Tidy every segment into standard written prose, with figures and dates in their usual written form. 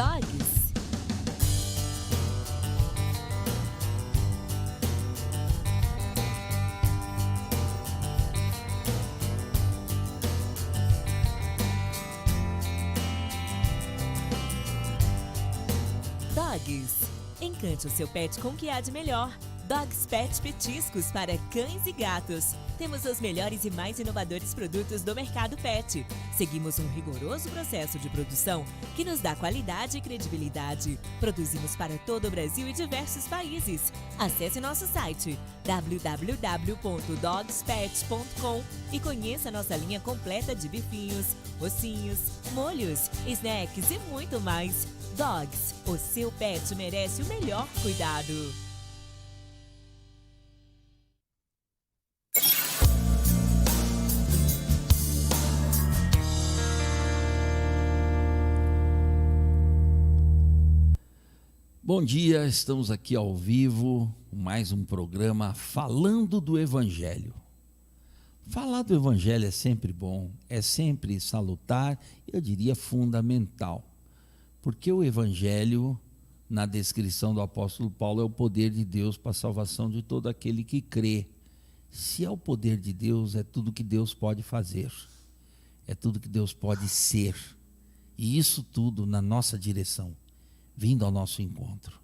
Dogs. Dogs. Encante o seu pet com o que há de melhor. Dogs Pet Petiscos para cães e gatos. Temos os melhores e mais inovadores produtos do mercado pet. Seguimos um rigoroso processo de produção que nos dá qualidade e credibilidade. Produzimos para todo o Brasil e diversos países. Acesse nosso site www.dogspet.com e conheça nossa linha completa de bifinhos, ossinhos, molhos, snacks e muito mais. Dogs, o seu pet merece o melhor cuidado. Bom dia, estamos aqui ao vivo, mais um programa falando do Evangelho. Falar do Evangelho é sempre bom, é sempre salutar, eu diria fundamental, porque o Evangelho, na descrição do apóstolo Paulo, é o poder de Deus para a salvação de todo aquele que crê. Se é o poder de Deus, é tudo que Deus pode fazer, é tudo que Deus pode ser, e isso tudo na nossa direção, vindo ao nosso encontro.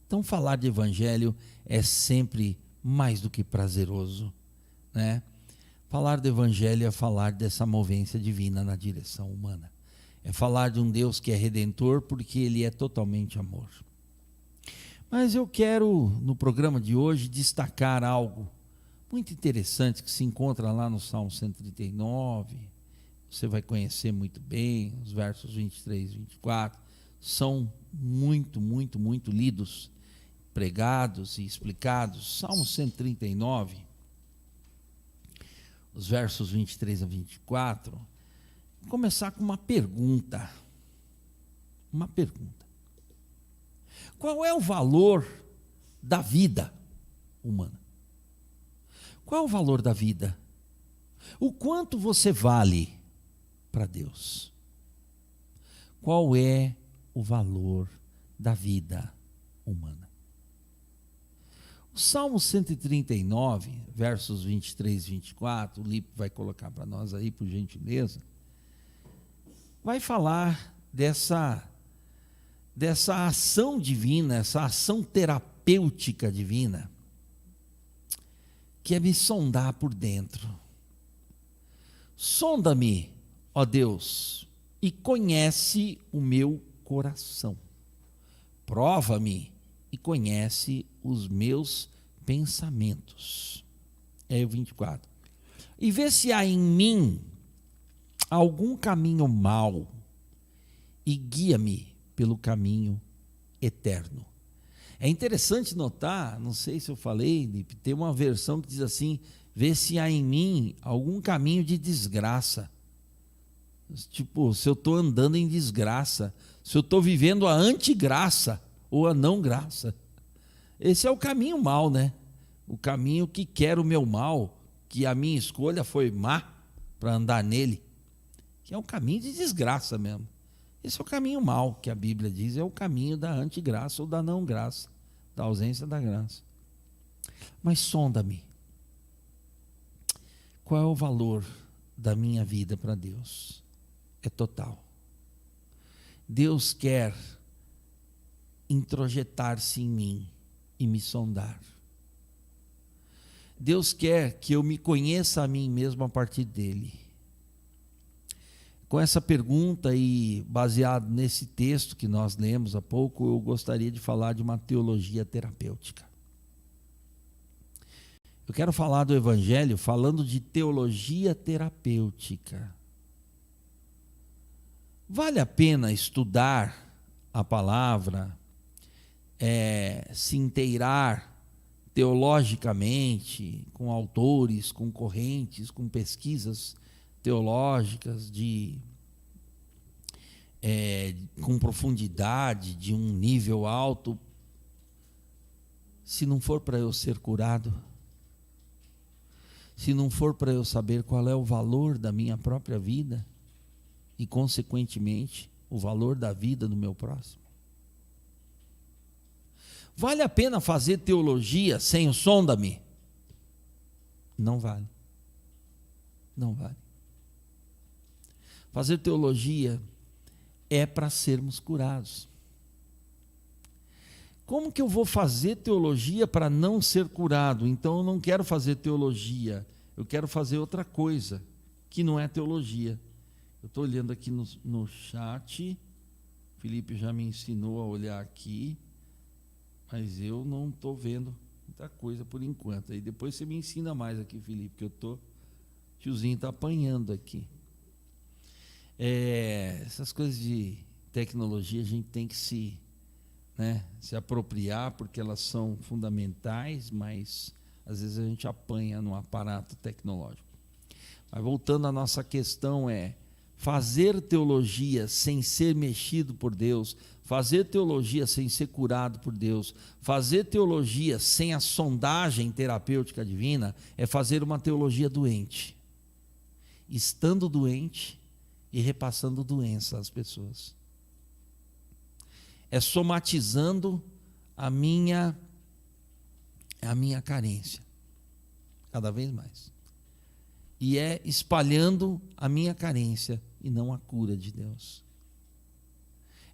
Então falar de Evangelho é sempre mais do que prazeroso, né? Falar do Evangelho é falar dessa movência divina na direção humana. É falar de um Deus que é redentor porque Ele é totalmente amor. Mas eu quero, no programa de hoje, destacar algo muito interessante que se encontra lá no Salmo 139. Você vai conhecer muito bem, os versos 23 e 24. São muito lidos, pregados e explicados. Salmo 139, os versos 23 a 24. Vou começar com uma pergunta. Uma pergunta. Qual é o valor da vida humana? Qual é o valor da vida? O quanto você vale para Deus? Qual é o valor da vida humana? O Salmo 139, versos 23 e 24, o Lipe vai colocar para nós aí, por gentileza, vai falar dessa ação divina, essa ação terapêutica divina, que é me sondar por dentro. Sonda-me, ó Deus, e conhece o meu coração. Prova-me e conhece os meus pensamentos. É o 24. E vê se há em mim algum caminho mau e guia-me pelo caminho eterno. É interessante notar, não sei se eu falei, tem uma versão que diz assim: vê se há em mim algum caminho de desgraça. Tipo, se eu estou andando em desgraça, se eu estou vivendo a antigraça ou a não graça. Esse é o caminho mau, né? O caminho que quer o meu mal, que a minha escolha foi má para andar nele, que é um caminho de desgraça mesmo. Esse é o caminho mau que a Bíblia diz, é o caminho da antigraça ou da não graça, da ausência da graça. Mas sonda-me. Qual é o valor da minha vida para Deus? É total. Deus quer introjetar-se em mim e me sondar. Deus quer que eu me conheça a mim mesmo a partir dele. Com essa pergunta e baseado nesse texto que nós lemos há pouco, eu gostaria de falar de uma teologia terapêutica. Eu quero falar do Evangelho falando de teologia terapêutica. Vale a pena estudar a palavra, se inteirar teologicamente, com autores, com correntes, com pesquisas teológicas com profundidade, de um nível alto, se não for para eu ser curado, se não for para eu saber qual é o valor da minha própria vida e, consequentemente, o valor da vida do meu próximo? Vale a pena fazer teologia sem o sonda-me? Não vale. Não vale. Fazer teologia é para sermos curados. Como que eu vou fazer teologia para não ser curado? Então eu não quero fazer teologia, eu quero fazer outra coisa, que não é teologia. Eu estou olhando aqui no chat, Felipe já me ensinou a olhar aqui, mas eu não estou vendo muita coisa por enquanto. Aí depois você me ensina mais aqui, Felipe, que tiozinho está apanhando aqui. Essas coisas de tecnologia a gente tem que se apropriar, porque elas são fundamentais, mas às vezes a gente apanha no aparato tecnológico. Mas voltando à nossa questão, fazer teologia sem ser mexido por Deus, fazer teologia sem ser curado por Deus, fazer teologia sem a sondagem terapêutica divina, é fazer uma teologia doente, estando doente e repassando doença às pessoas. É somatizando a minha carência, cada vez mais. E é espalhando a minha carência e não a cura de Deus.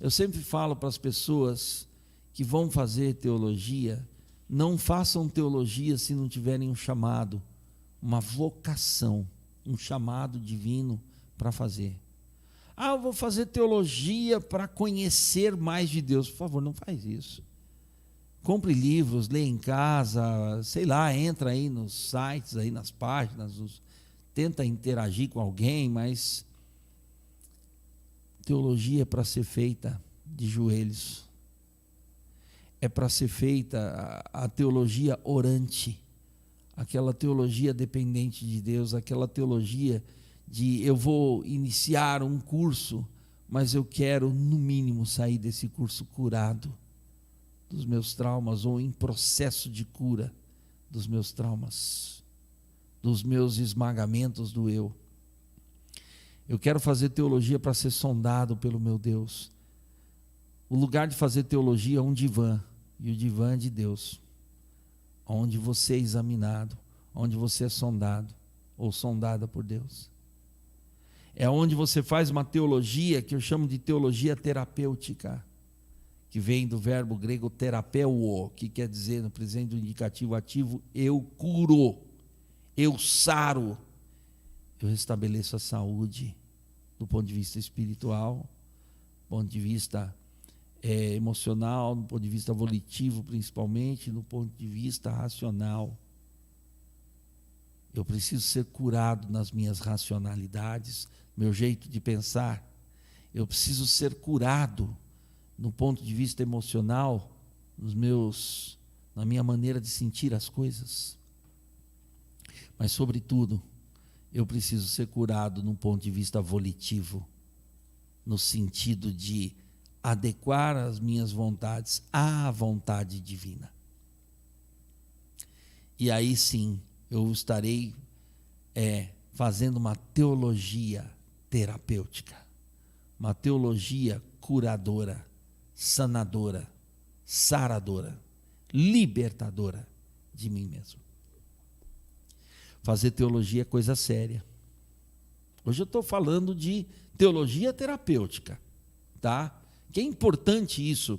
Eu sempre falo para as pessoas que vão fazer teologia, não façam teologia se não tiverem um chamado, uma vocação, um chamado divino para fazer. Eu vou fazer teologia para conhecer mais de Deus. Por favor, não faz isso. Compre livros, leia em casa, sei lá, entra aí nos sites, aí nas páginas, tenta interagir com alguém, mas teologia é para ser feita de joelhos. É para ser feita a teologia orante, aquela teologia dependente de Deus, aquela teologia de eu vou iniciar um curso, mas eu quero, no mínimo, sair desse curso curado dos meus traumas, ou em processo de cura dos meus traumas, dos meus esmagamentos do eu. Eu quero fazer teologia para ser sondado pelo meu Deus. O lugar de fazer teologia é um divã, e o divã é de Deus, onde você é examinado, onde você é sondado, ou sondada por Deus. É onde você faz uma teologia que eu chamo de teologia terapêutica, que vem do verbo grego terapeuo, que quer dizer, no presente do indicativo ativo, eu curo, eu saro, eu restabeleço a saúde do ponto de vista espiritual, do ponto de vista emocional, do ponto de vista volitivo principalmente, do ponto de vista racional. Eu preciso ser curado nas minhas racionalidades, meu jeito de pensar. Eu preciso ser curado no ponto de vista emocional, na minha maneira de sentir as coisas. Mas, sobretudo, eu preciso ser curado no ponto de vista volitivo, no sentido de adequar as minhas vontades à vontade divina. E aí sim, eu estarei fazendo uma teologia terapêutica, uma teologia curadora, sanadora, saradora, libertadora de mim mesmo. Fazer teologia é coisa séria. Hoje eu estou falando de teologia terapêutica, tá? Que é importante isso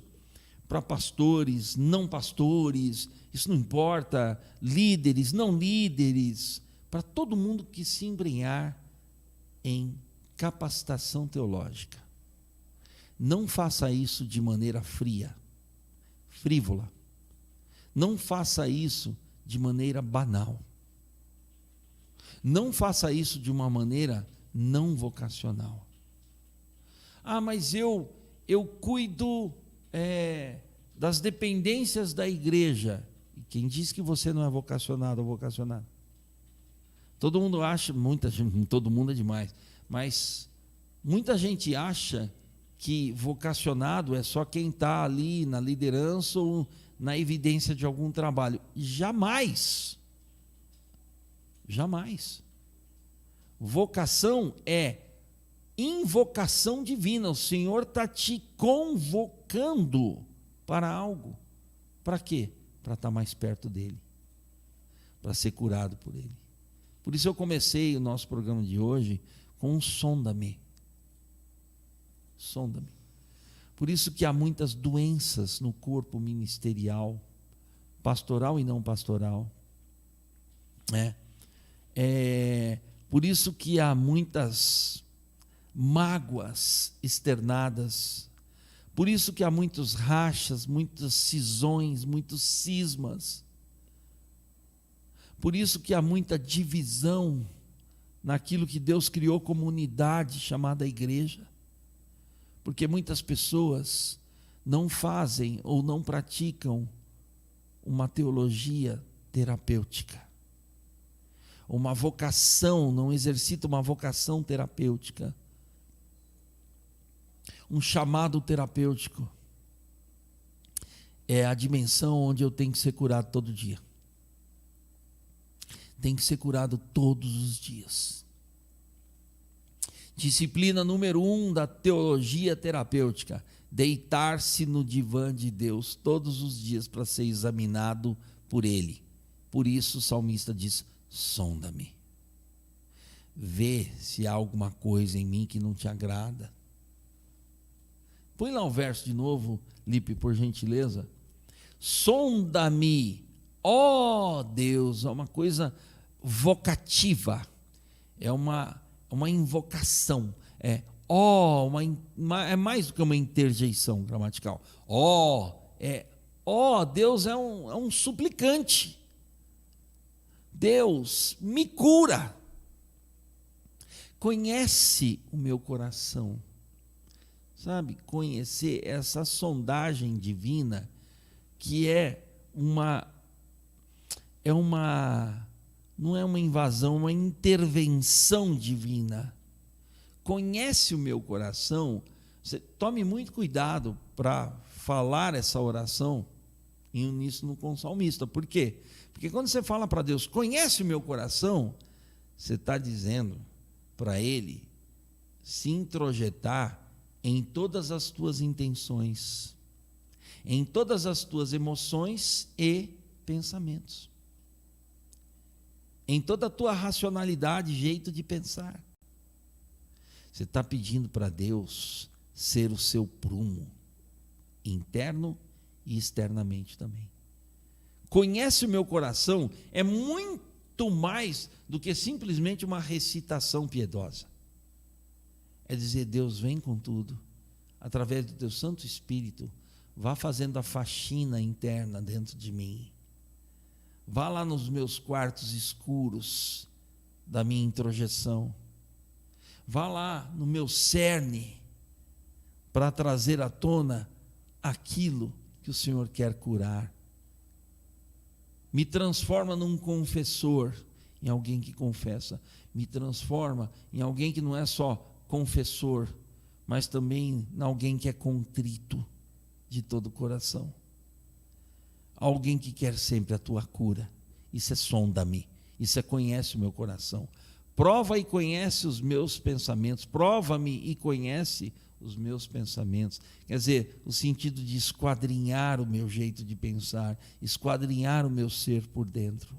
para pastores, não pastores, isso não importa, líderes, não líderes, para todo mundo que se embrenhar em capacitação teológica. Não faça isso de maneira fria, frívola. Não faça isso de maneira banal. Não faça isso de uma maneira não vocacional. Mas eu cuido das dependências da igreja. E quem diz que você não é vocacionado ou vocacionado? Todo mundo acha, todo mundo é demais, mas muita gente acha que vocacionado é só quem está ali na liderança ou na evidência de algum trabalho. Jamais. Jamais. Vocação é invocação divina. O Senhor está te convocando para algo. Para quê? Para estar mais perto dele, para ser curado por ele. Por isso eu comecei o nosso programa de hoje com um sonda-me. Sonda-me. Por isso que há muitas doenças no corpo ministerial, pastoral e não pastoral. Por isso que há muitas mágoas externadas. Por isso que há muitos rachas, muitas cisões, muitos cismas. Por isso que há muita divisão naquilo que Deus criou como unidade, chamada igreja. Porque muitas pessoas não fazem ou não praticam uma teologia terapêutica. Uma vocação, não exercita uma vocação terapêutica. Um chamado terapêutico. É a dimensão onde eu tenho que ser curado todo dia. Tem que ser curado todos os dias. Disciplina número 1 da teologia terapêutica: deitar-se no divã de Deus todos os dias para ser examinado por Ele. Por isso o salmista diz: sonda-me. Vê se há alguma coisa em mim que não te agrada. Põe lá o verso de novo, Lipe, por gentileza. Sonda-me, ó Deus. É uma coisa vocativa, é uma invocação, é mais do que uma interjeição gramatical. Deus é um suplicante. Deus me cura. Conhece o meu coração. Sabe, conhecer essa sondagem divina, que não é uma invasão, uma intervenção divina. Conhece o meu coração. Você tome muito cuidado para falar essa oração em uníssono com o salmista. Por quê? Porque quando você fala para Deus, conhece o meu coração, você está dizendo para Ele se introjetar em todas as tuas intenções, em todas as tuas emoções e pensamentos, em toda a tua racionalidade, jeito de pensar. Você está pedindo para Deus ser o seu prumo, interno e externamente também. Conhece o meu coração é muito mais do que simplesmente uma recitação piedosa. É dizer: Deus, vem com tudo, através do teu Santo Espírito, vá fazendo a faxina interna dentro de mim. Vá lá nos meus quartos escuros da minha introjeção. Vá lá no meu cerne para trazer à tona aquilo que o Senhor quer curar. Me transforma num confessor, em alguém que confessa. Me transforma em alguém que não é só confessor, mas também em alguém que é contrito de todo o coração. Alguém que quer sempre a tua cura. Isso é sonda-me. Isso é conhece o meu coração. Prova e conhece os meus pensamentos. Prova-me e conhece os meus pensamentos. Quer dizer, o sentido de esquadrinhar o meu jeito de pensar, esquadrinhar o meu ser por dentro.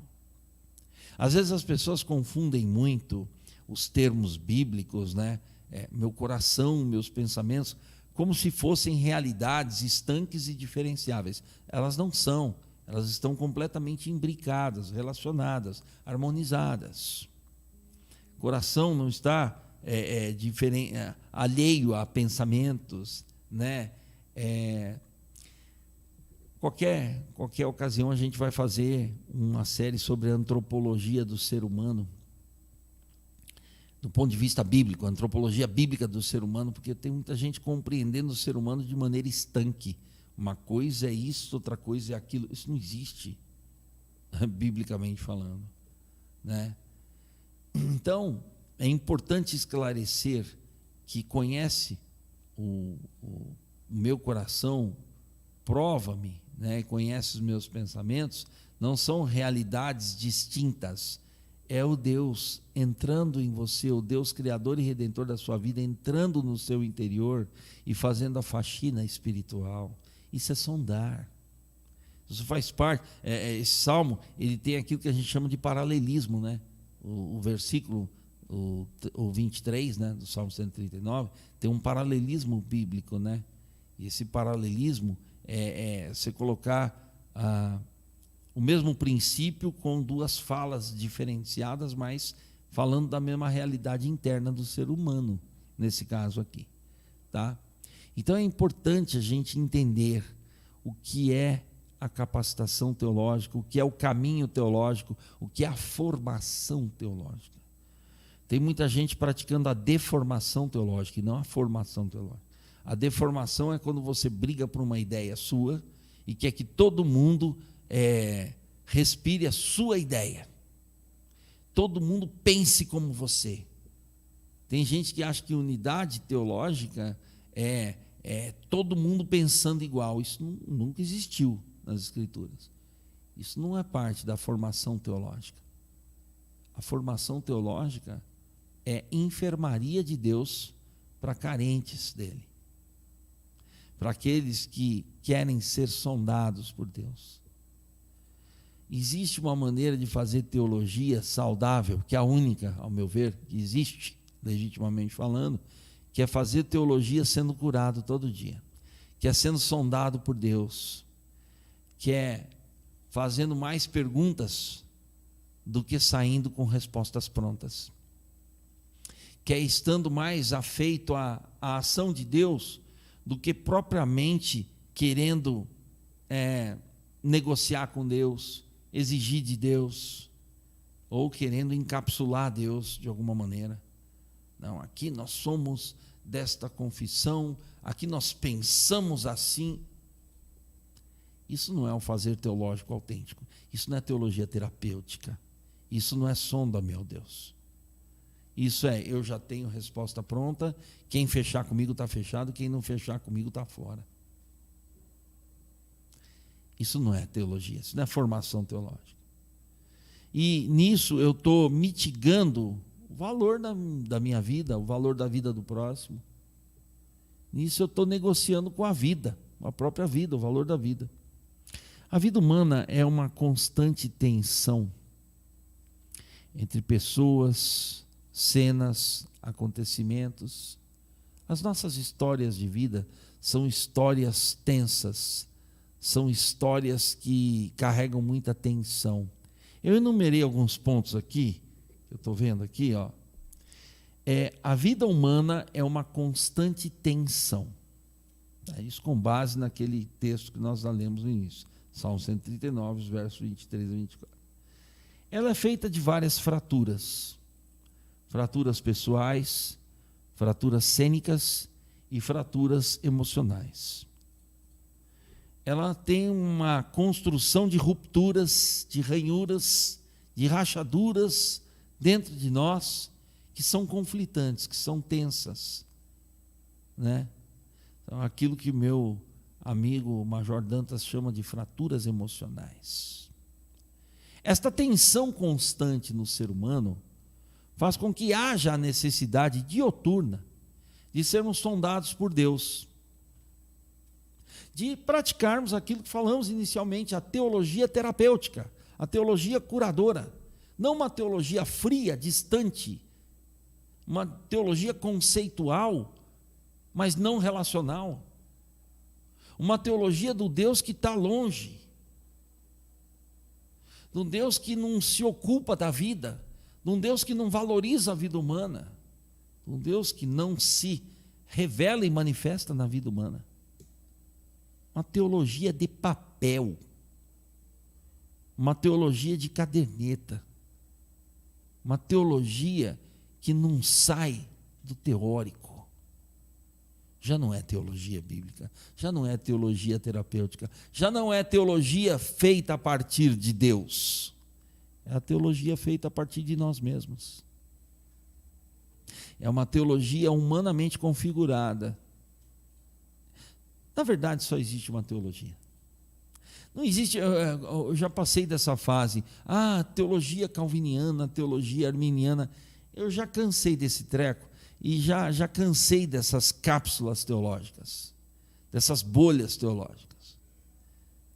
Às vezes as pessoas confundem muito os termos bíblicos, né? Meu coração, meus pensamentos, como se fossem realidades estanques e diferenciáveis. Elas não são, elas estão completamente imbricadas, relacionadas, harmonizadas. O coração não está alheio a pensamentos, né? Qualquer ocasião a gente vai fazer uma série sobre a antropologia do ser humano, do ponto de vista bíblico, a antropologia bíblica do ser humano, porque tem muita gente compreendendo o ser humano de maneira estanque. Uma coisa é isso, outra coisa é aquilo. Isso não existe, biblicamente falando, né? Então, é importante esclarecer que conhece o meu coração, prova-me, né? Conhece os meus pensamentos, não são realidades distintas, é o Deus entrando em você, o Deus criador e redentor da sua vida, entrando no seu interior e fazendo a faxina espiritual. Isso é sondar. Isso faz parte. Esse salmo, ele tem aquilo que a gente chama de paralelismo, né? O versículo, o 23, né, do Salmo 139, tem um paralelismo bíblico, né? E esse paralelismo é você colocar o mesmo princípio com duas falas diferenciadas, mas falando da mesma realidade interna do ser humano, nesse caso aqui, tá? Então é importante a gente entender o que é a capacitação teológica, o que é o caminho teológico, o que é a formação teológica. Tem muita gente praticando a deformação teológica e não a formação teológica. A deformação é quando você briga por uma ideia sua e quer que todo mundo respire a sua ideia. Todo mundo pense como você. Tem gente que acha que unidade teológica é todo mundo pensando igual. Isso nunca existiu nas Escrituras. Isso não é parte da formação teológica. A formação teológica é enfermaria de Deus para carentes dele, para aqueles que querem ser sondados por Deus. Existe uma maneira de fazer teologia saudável, que é a única, ao meu ver, que existe, legitimamente falando, que é fazer teologia sendo curado todo dia, que é sendo sondado por Deus, que é fazendo mais perguntas do que saindo com respostas prontas, que é estando mais afeito à ação de Deus do que propriamente querendo negociar com Deus, exigir de Deus, ou querendo encapsular Deus de alguma maneira. Não, aqui nós somos desta confissão, aqui nós pensamos assim. Isso não é um fazer teológico autêntico, isso não é teologia terapêutica, isso não é sonda, meu Deus. Isso eu já tenho resposta pronta, quem fechar comigo está fechado, quem não fechar comigo está fora. Isso não é teologia, isso não é formação teológica. E nisso eu estou mitigando o valor da minha vida, o valor da vida do próximo. Nisso eu estou negociando com a vida, a própria vida, o valor da vida. A vida humana é uma constante tensão entre pessoas, cenas, acontecimentos. As nossas histórias de vida são histórias tensas, são histórias que carregam muita tensão. Eu enumerei alguns pontos aqui, que eu estou vendo aqui, ó. A vida humana é uma constante tensão. Isso com base naquele texto que nós lemos no início, Salmo 139, versos 23 a 24. Ela é feita de várias fraturas. Fraturas pessoais, fraturas cênicas e fraturas emocionais. Ela tem uma construção de rupturas, de ranhuras, de rachaduras dentro de nós, que são conflitantes, que são tensas, né? Então, aquilo que meu amigo Major Dantas chama de fraturas emocionais. Esta tensão constante no ser humano faz com que haja a necessidade dioturna de sermos sondados por Deus, de praticarmos aquilo que falamos inicialmente, a teologia terapêutica, a teologia curadora, não uma teologia fria, distante, uma teologia conceitual, mas não relacional, uma teologia do Deus que está longe, de um Deus que não se ocupa da vida, de um Deus que não valoriza a vida humana, de um Deus que não se revela e manifesta na vida humana. Uma teologia de papel, uma teologia de caderneta, uma teologia que não sai do teórico. Já não é teologia bíblica, já não é teologia terapêutica, já não é teologia feita a partir de Deus. É a teologia feita a partir de nós mesmos. É uma teologia humanamente configurada. Na verdade, só existe uma teologia. Não existe, eu já passei dessa fase. Teologia calviniana, teologia arminiana. Eu já cansei desse treco e já cansei dessas cápsulas teológicas, dessas bolhas teológicas.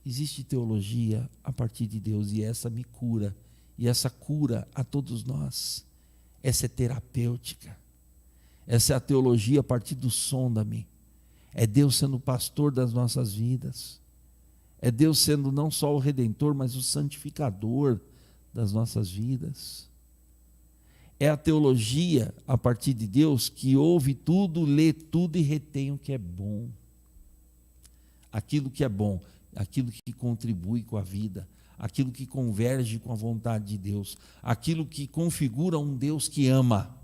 Existe teologia a partir de Deus e essa me cura. E essa cura a todos nós. Essa é terapêutica. Essa é a teologia a partir do sonda-me. É Deus sendo o pastor das nossas vidas. É Deus sendo não só o redentor, mas o santificador das nossas vidas. É a teologia a partir de Deus que ouve tudo, lê tudo e retém o que é bom. Aquilo que é bom, aquilo que contribui com a vida, aquilo que converge com a vontade de Deus, aquilo que configura um Deus que ama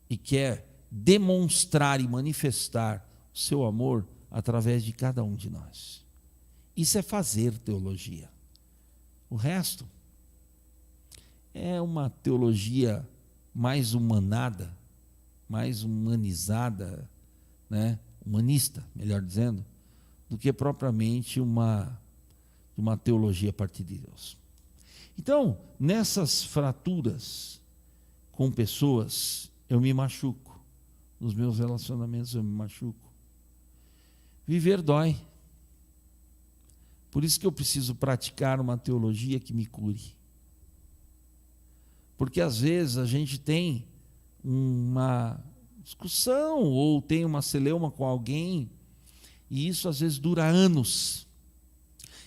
e quer demonstrar e manifestar o seu amor através de cada um de nós. Isso é fazer teologia. O resto é uma teologia mais humanada, mais humanizada, né? Humanista, melhor dizendo, do que propriamente uma teologia a partir de Deus. Então, nessas fraturas com pessoas, eu me machuco. Nos meus relacionamentos eu me machuco. Viver dói. Por isso que eu preciso praticar uma teologia que me cure. Porque às vezes a gente tem uma discussão ou tem uma celeuma com alguém e isso às vezes dura anos.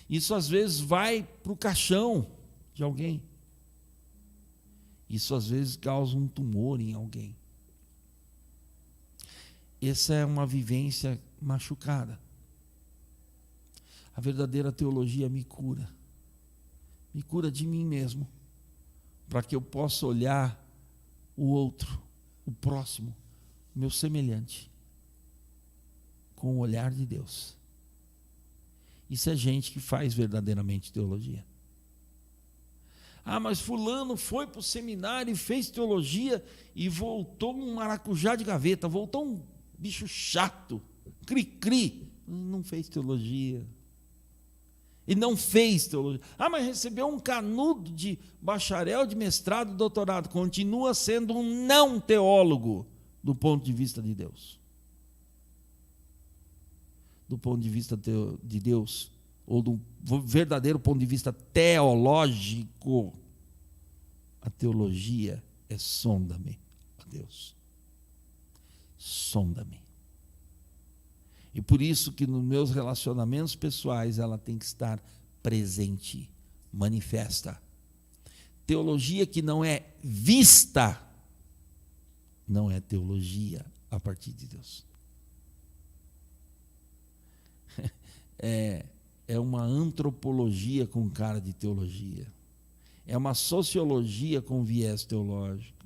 Isso às vezes vai para o caixão de alguém. Isso às vezes causa um tumor em alguém. Essa é uma vivência machucada. A verdadeira teologia me cura de mim mesmo, para que eu possa olhar o outro, o próximo, o meu semelhante, com o olhar de Deus. Isso é gente que faz verdadeiramente teologia. Mas fulano foi para o seminário e fez teologia e voltou um maracujá de gaveta, voltou um bicho chato, cri-cri, não fez teologia. E não fez teologia. Mas recebeu um canudo de bacharel, de mestrado, doutorado. Continua sendo um não teólogo do ponto de vista de Deus. Do ponto de vista de Deus, ou do verdadeiro ponto de vista teológico, a teologia é sonda-me, ó Deus. Sonda-me. E por isso que nos meus relacionamentos pessoais ela tem que estar presente, manifesta. Teologia que não é vista, não é teologia a partir de Deus. É uma antropologia com cara de teologia. É uma sociologia com viés teológico.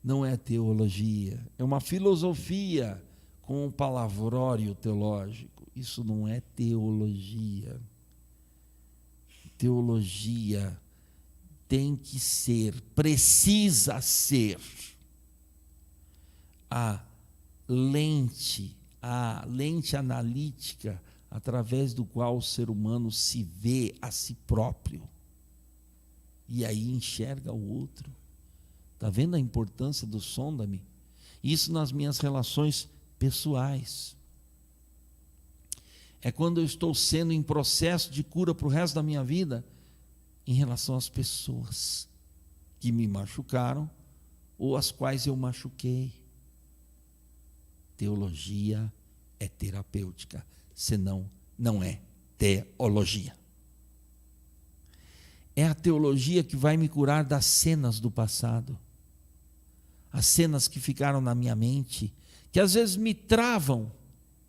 Não é teologia, é uma filosofia com um palavrório teológico. Isso não é teologia. Teologia tem que ser, precisa ser a lente analítica através do qual o ser humano se vê a si próprio e aí enxerga o outro. Está vendo a importância do sonda-me? Isso nas minhas relações pessoais. É quando eu estou sendo em processo de cura para o resto da minha vida em relação às pessoas que me machucaram ou as quais eu machuquei. Teologia é terapêutica, senão não é teologia. É a teologia que vai me curar das cenas do passado, as cenas que ficaram na minha mente, que às vezes me travam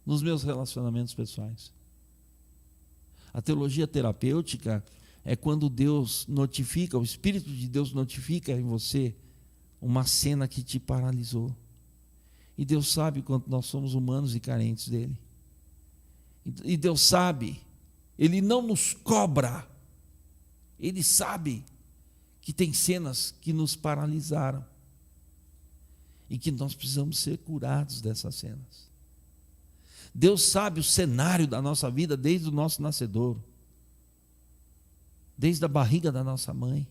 nos meus relacionamentos pessoais. A teologia terapêutica é quando Deus notifica, o Espírito de Deus notifica em você uma cena que te paralisou. E Deus sabe quanto nós somos humanos e carentes dele. E Deus sabe, Ele não nos cobra. Ele sabe que tem cenas que nos paralisaram. E que nós precisamos ser curados dessas cenas. Deus sabe o cenário da nossa vida desde o nosso nascedouro, desde a barriga da nossa mãe.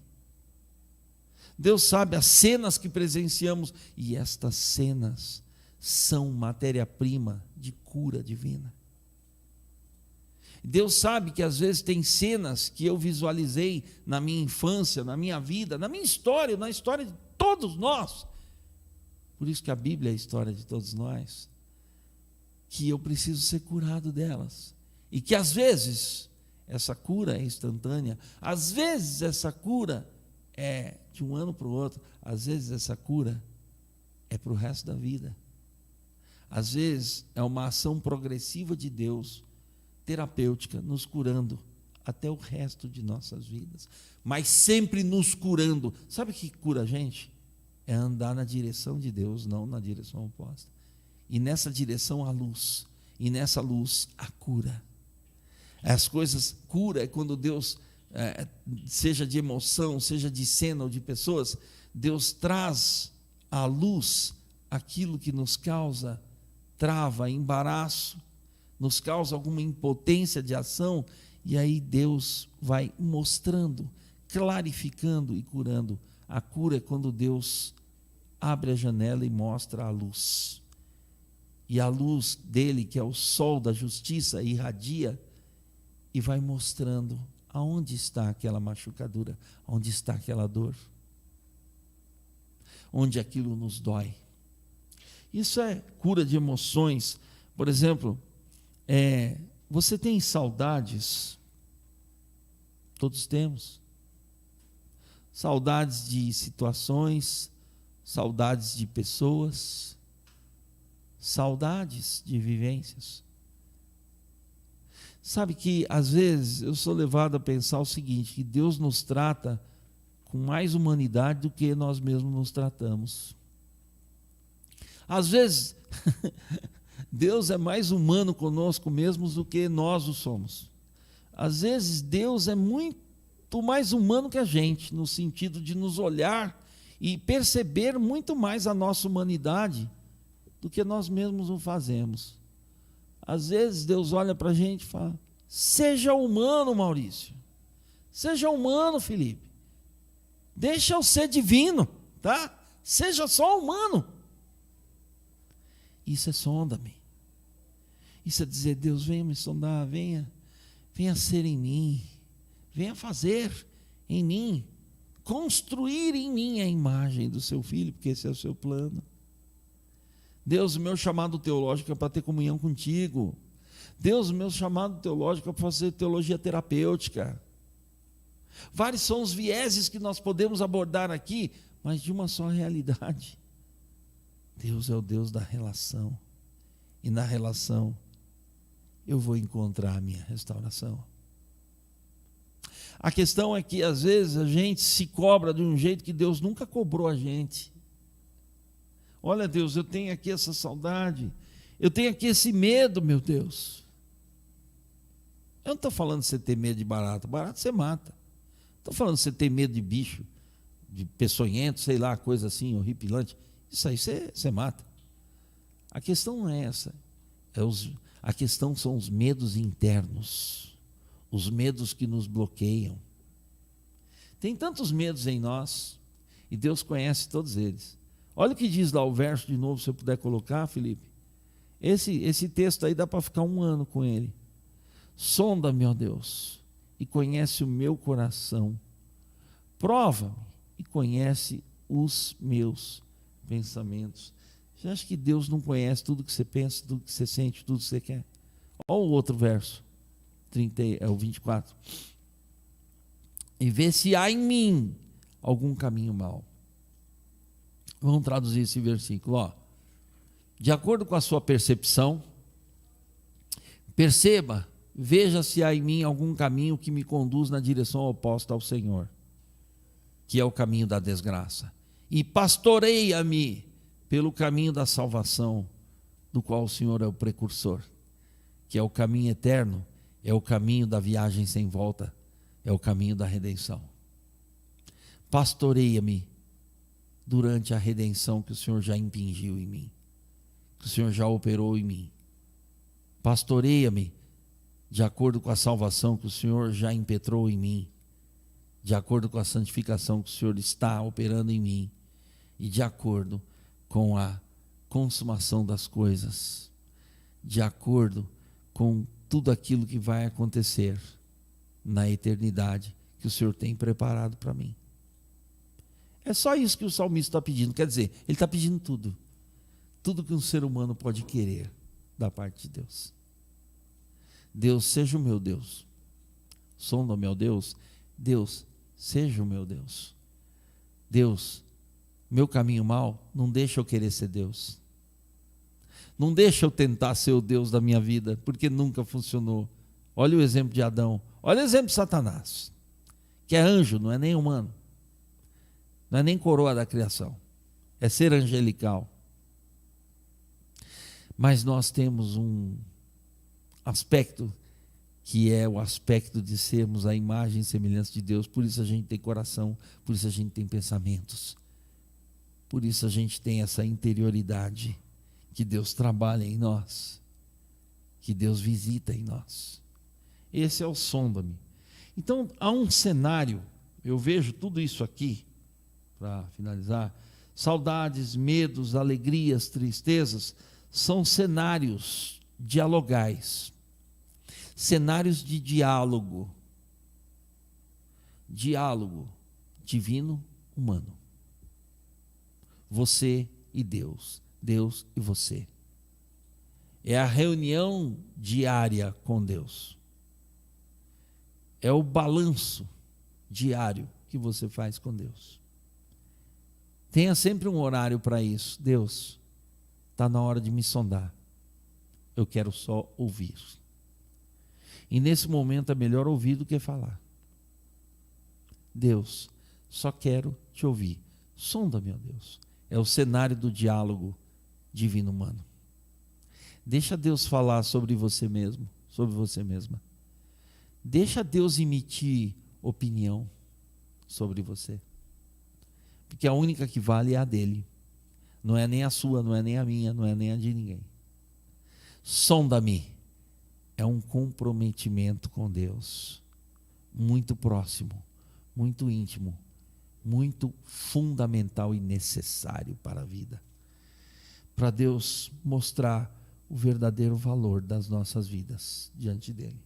Deus sabe as cenas que presenciamos, e estas cenas são matéria-prima de cura divina. Deus sabe que às vezes tem cenas que eu visualizei na minha infância, na minha vida, na minha história, na história de todos nós. Por isso que a Bíblia é a história de todos nós, que eu preciso ser curado delas. E que às vezes essa cura é instantânea, às vezes essa cura é de um ano para o outro, às vezes essa cura é para o resto da vida. Às vezes é uma ação progressiva de Deus, terapêutica, nos curando até o resto de nossas vidas, mas sempre nos curando. Sabe o que cura a gente? É andar na direção de Deus, não na direção oposta. E nessa direção a luz, e nessa luz a cura. As coisas, cura é quando Deus, seja de emoção, seja de cena ou de pessoas, Deus traz à luz aquilo que nos causa trava, embaraço, nos causa alguma impotência de ação, e aí Deus vai mostrando, clarificando e curando. A cura é quando Deus abre a janela e mostra a luz. E a luz dele, que é o sol da justiça, irradia e vai mostrando aonde está aquela machucadura, onde está aquela dor, onde aquilo nos dói. Isso é cura de emoções. Por exemplo, você tem saudades? Todos temos. Saudades de situações, saudades de pessoas, saudades de vivências. Sabe que às vezes eu sou levado a pensar o seguinte, que Deus nos trata com mais humanidade do que nós mesmos nos tratamos. Às vezes Deus é mais humano conosco mesmos do que nós o somos. Às vezes Deus é muito mais humano que a gente, no sentido de nos olhar e perceber muito mais a nossa humanidade do que nós mesmos o fazemos. Às vezes Deus olha para a gente e fala: seja humano, Maurício. Seja humano, Felipe. Deixa eu ser divino, tá? Seja só humano. Isso é sonda-me. Isso é dizer: Deus, venha me sondar, venha ser em mim, venha fazer em mim, construir em mim a imagem do seu filho, porque esse é o seu plano. Deus, o meu chamado teológico é para ter comunhão contigo. Deus, o meu chamado teológico é para fazer teologia terapêutica. Vários são os vieses que nós podemos abordar aqui, mas de uma só realidade. Deus é o Deus da relação, e na relação eu vou encontrar a minha restauração. A questão é que às vezes a gente se cobra de um jeito que Deus nunca cobrou a gente. Olha, Deus, eu tenho aqui essa saudade, eu tenho aqui esse medo, meu Deus. Eu não estou falando de você ter medo de barata, barata você mata. Estou falando de você ter medo de bicho, de peçonhento, sei lá, coisa assim, horripilante. Isso aí você mata. A questão não é essa. A questão são os medos internos, os medos que nos bloqueiam. Tem tantos medos em nós, e Deus conhece todos eles. Olha o que diz lá o verso de novo, se eu puder colocar, Felipe. Esse texto aí dá para ficar um ano com ele. Sonda-me, ó Deus, e conhece o meu coração. Prova-me e conhece os meus pensamentos. Você acha que Deus não conhece tudo que você pensa, tudo que você sente, tudo que você quer? Olha o outro verso, o 24. E vê se há em mim algum caminho mau. Vamos traduzir esse versículo. Ó. De acordo com a sua percepção, perceba, veja se há em mim algum caminho que me conduz na direção oposta ao Senhor, que é o caminho da desgraça. E pastoreia-me pelo caminho da salvação, do qual o Senhor é o precursor, que é o caminho eterno, é o caminho da viagem sem volta, é o caminho da redenção. Pastoreia-me durante a redenção que o Senhor já impingiu em mim, que o Senhor já operou em mim. Pastoreia-me de acordo com a salvação que o Senhor já impetrou em mim, de acordo com a santificação que o Senhor está operando em mim e de acordo com a consumação das coisas, de acordo com tudo aquilo que vai acontecer na eternidade que o Senhor tem preparado para mim. É só isso que o salmista está pedindo. Quer dizer, ele está pedindo tudo. Tudo que um ser humano pode querer da parte de Deus. Deus, seja o meu Deus. Sonda-me, ó Deus. Deus, seja o meu Deus. Deus, meu caminho mau, não deixa eu querer ser Deus. Não deixa eu tentar ser o Deus da minha vida, porque nunca funcionou. Olha o exemplo de Adão. Olha o exemplo de Satanás, que é anjo, não é nem humano. Não é nem coroa da criação. É ser angelical. Mas nós temos um aspecto que é o aspecto de sermos a imagem e semelhança de Deus. Por isso a gente tem coração, por isso a gente tem pensamentos. Por isso a gente tem essa interioridade que Deus trabalha em nós, que Deus visita em nós. Esse é o sonda-me. Então há um cenário, eu vejo tudo isso aqui, para finalizar, saudades, medos, alegrias, tristezas, são cenários dialogais, cenários de diálogo divino, humano. Você e Deus, Deus e você. É a reunião diária com Deus. É o balanço diário que você faz com Deus. Tenha sempre um horário para isso. Deus, está na hora de me sondar. Eu quero só ouvir. E nesse momento é melhor ouvir do que falar. Deus, só quero te ouvir. Sonda-me, ó Deus. É o cenário do diálogo divino humano. Deixa Deus falar sobre você mesmo, sobre você mesma. Deixa Deus emitir opinião sobre você. Porque a única que vale é a dele. Não é nem a sua, não é nem a minha, não é nem a de ninguém. Sonda-me. É um comprometimento com Deus. Muito próximo, muito íntimo, muito fundamental e necessário para a vida. Para Deus mostrar o verdadeiro valor das nossas vidas diante dele.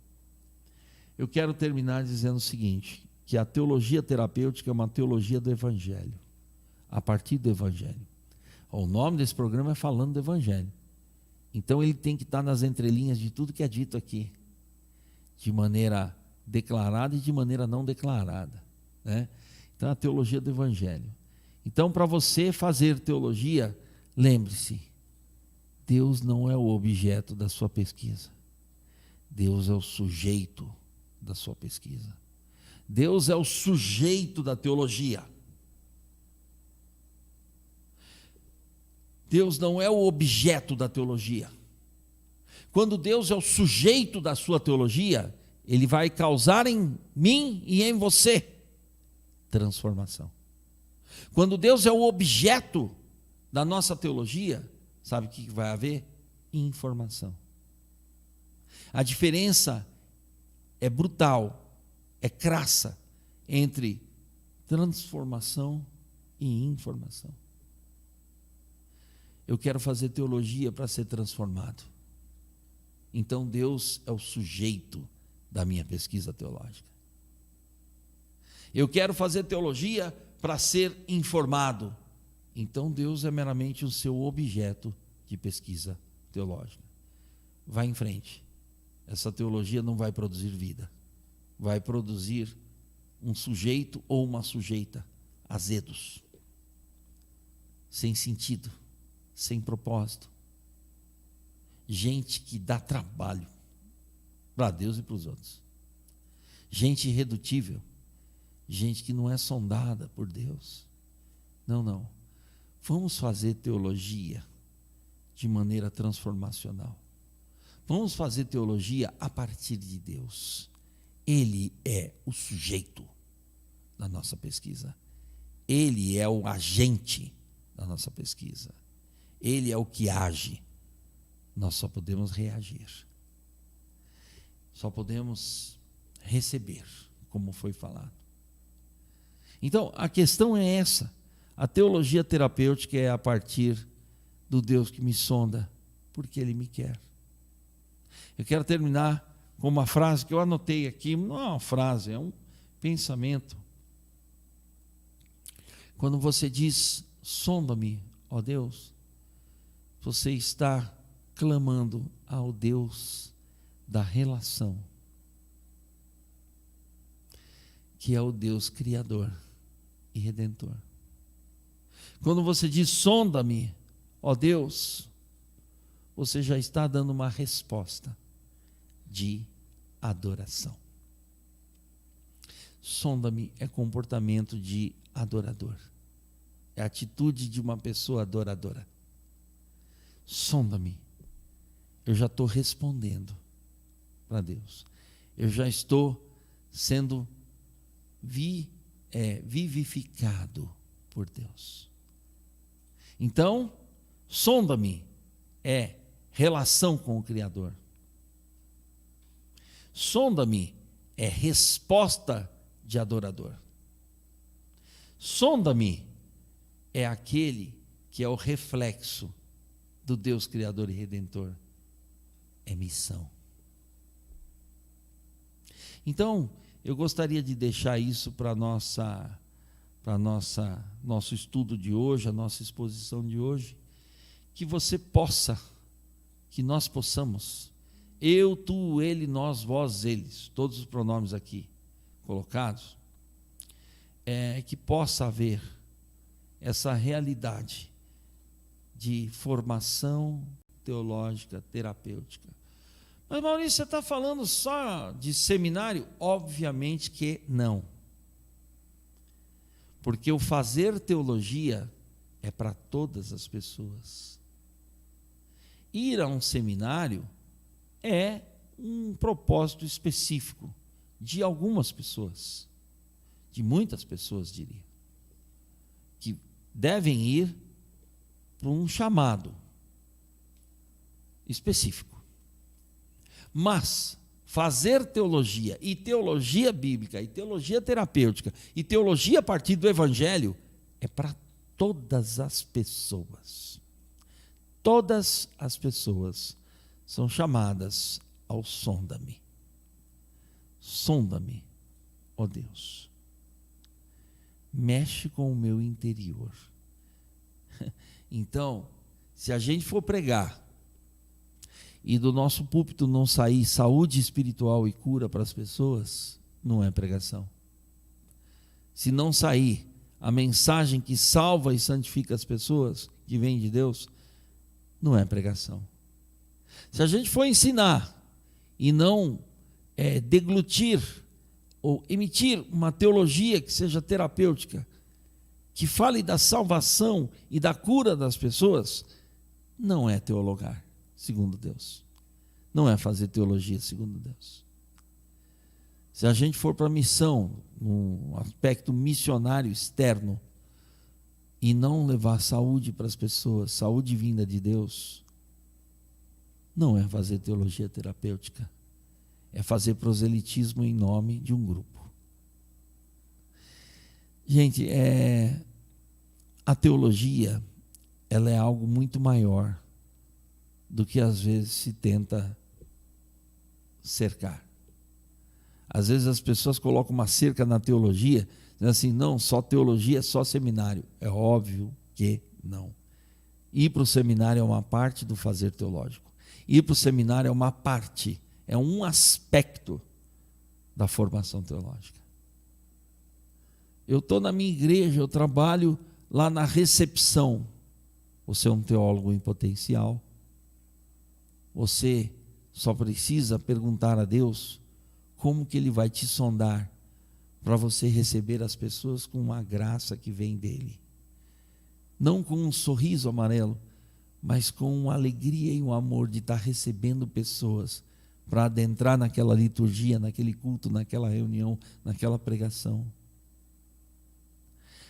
Eu quero terminar dizendo o seguinte, que a teologia terapêutica é uma teologia do Evangelho, a partir do Evangelho. O nome desse programa é Falando do Evangelho. Então ele tem que estar nas entrelinhas de tudo que é dito aqui, de maneira declarada e de maneira não declarada, né? Então a teologia do Evangelho. Então, para você fazer teologia, lembre-se, Deus não é o objeto da sua pesquisa. Deus é o sujeito da sua pesquisa. Deus é o sujeito da teologia. Deus não é o objeto da teologia. Quando Deus é o sujeito da sua teologia, Ele vai causar em mim e em você transformação. Quando Deus é o objeto da nossa teologia, sabe o que vai haver? Informação. A diferença é brutal, é crassa entre transformação e informação. Eu quero fazer teologia para ser transformado. Então Deus é o sujeito da minha pesquisa teológica. Eu quero fazer teologia para ser informado. Então Deus é meramente o seu objeto de pesquisa teológica. Vai em frente. Essa teologia não vai produzir vida. Vai produzir um sujeito ou uma sujeita azedos, sem sentido, sem propósito. Gente que dá trabalho para Deus e para os outros. Gente irredutível. Gente que não é sondada por Deus. Não. Vamos fazer teologia de maneira transformacional. Vamos fazer teologia a partir de Deus. Ele é o sujeito da nossa pesquisa. Ele é o agente da nossa pesquisa. Ele é o que age. Nós só podemos reagir. Só podemos receber, como foi falado. Então, a questão é essa. A teologia terapêutica é a partir do Deus que me sonda, porque Ele me quer. Eu quero terminar com uma frase que eu anotei aqui, não é uma frase, é um pensamento. Quando você diz, sonda-me, ó Deus, você está clamando ao Deus da relação, que é o Deus Criador e Redentor. Quando você diz, sonda-me, ó Deus, você já está dando uma resposta de adoração. Sonda-me é comportamento de adorador. É a atitude de uma pessoa adoradora. Sonda-me. Eu já estou respondendo para Deus. Eu já estou sendo vivificado por Deus. Então, sonda-me é relação com o Criador. Sonda-me é resposta de adorador. Sonda-me é aquele que é o reflexo do Deus Criador e Redentor. É missão. Então, eu gostaria de deixar isso para nosso estudo de hoje, a nossa exposição de hoje, que você possa, que nós possamos, eu, tu, ele, nós, vós, eles, todos os pronomes aqui colocados, que possa haver essa realidade de formação teológica, terapêutica. Mas Maurício, você está falando só de seminário? Obviamente que não. Porque o fazer teologia é para todas as pessoas. Ir a um seminário é um propósito específico de algumas pessoas, de muitas pessoas, diria, que devem ir para um chamado específico. Mas fazer teologia, e teologia bíblica, e teologia terapêutica, e teologia a partir do Evangelho, é para todas as pessoas. Todas as pessoas são chamadas ao sonda-me. Sonda-me, ó Deus. Mexe com o meu interior. Então, se a gente for pregar e do nosso púlpito não sair saúde espiritual e cura para as pessoas, não é pregação. Se não sair a mensagem que salva e santifica as pessoas, que vem de Deus, não é pregação. Se a gente for ensinar e não deglutir ou emitir uma teologia que seja terapêutica, que fale da salvação e da cura das pessoas, não é teologar, segundo Deus. Não é fazer teologia, segundo Deus. Se a gente for para a missão, no aspecto missionário externo, e não levar saúde para as pessoas, saúde vinda de Deus, não é fazer teologia terapêutica, é fazer proselitismo em nome de um grupo. Gente, a teologia, ela é algo muito maior do que às vezes se tenta cercar. Às vezes as pessoas colocam uma cerca na teologia, dizendo assim, não, só teologia, só seminário. É óbvio que não. Ir para o seminário é uma parte do fazer teológico. Ir para o seminário é uma parte, é um aspecto da formação teológica. Eu estou na minha igreja, eu trabalho lá na recepção. Você é um teólogo em potencial. Você só precisa perguntar a Deus como que Ele vai te sondar para você receber as pessoas com uma graça que vem dEle. Não com um sorriso amarelo, mas com uma alegria e um amor de estar recebendo pessoas para adentrar naquela liturgia, naquele culto, naquela reunião, naquela pregação.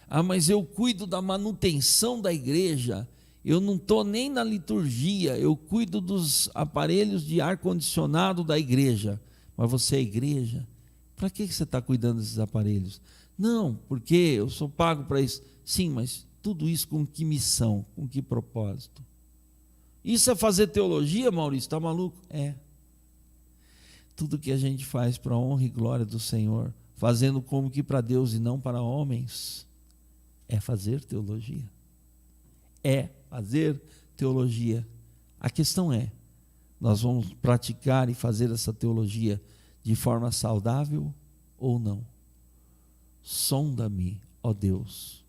Ah, mas eu cuido da manutenção da igreja, eu não estou nem na liturgia, eu cuido dos aparelhos de ar-condicionado da igreja. Mas você é igreja, para que você está cuidando desses aparelhos? Não, porque eu sou pago para isso. Sim, mas tudo isso com que missão, com que propósito? Isso é fazer teologia, Maurício? Está maluco? É. Tudo que a gente faz para a honra e glória do Senhor, fazendo como que para Deus e não para homens, é fazer teologia. É fazer teologia. A questão é, nós vamos praticar e fazer essa teologia de forma saudável ou não? Sonda-me, ó Deus,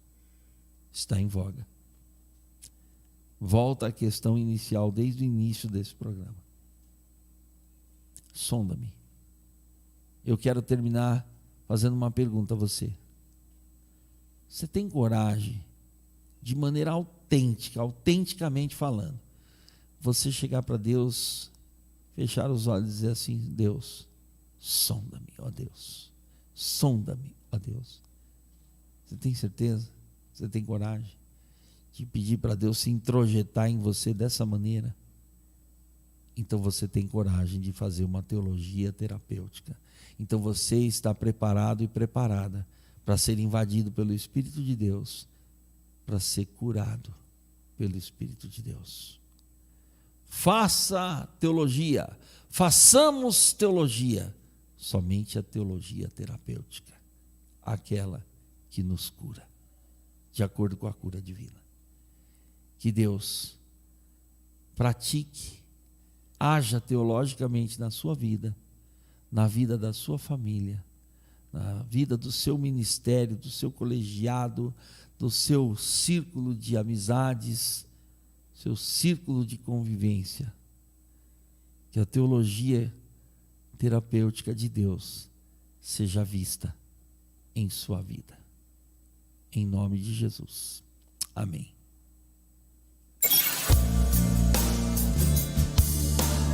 está em voga. Volta à questão inicial, desde o início desse programa. Sonda-me. Eu quero terminar fazendo uma pergunta a você. Você tem coragem, de maneira autêntica, autenticamente falando, você chegar para Deus, fechar os olhos e dizer assim: Deus, sonda-me, ó Deus, sonda-me, ó Deus. Você tem certeza? Você tem coragem de pedir para Deus se introjetar em você dessa maneira? Então você tem coragem de fazer uma teologia terapêutica. Então você está preparado e preparada para ser invadido pelo Espírito de Deus, para ser curado pelo Espírito de Deus. Faça teologia, façamos teologia, somente a teologia terapêutica, aquela que nos cura, de acordo com a cura divina. Que Deus pratique, haja teologicamente na sua vida, na vida da sua família, na vida do seu ministério, do seu colegiado, do seu círculo de amizades, seu círculo de convivência. Que a teologia terapêutica de Deus seja vista em sua vida. Em nome de Jesus. Amém.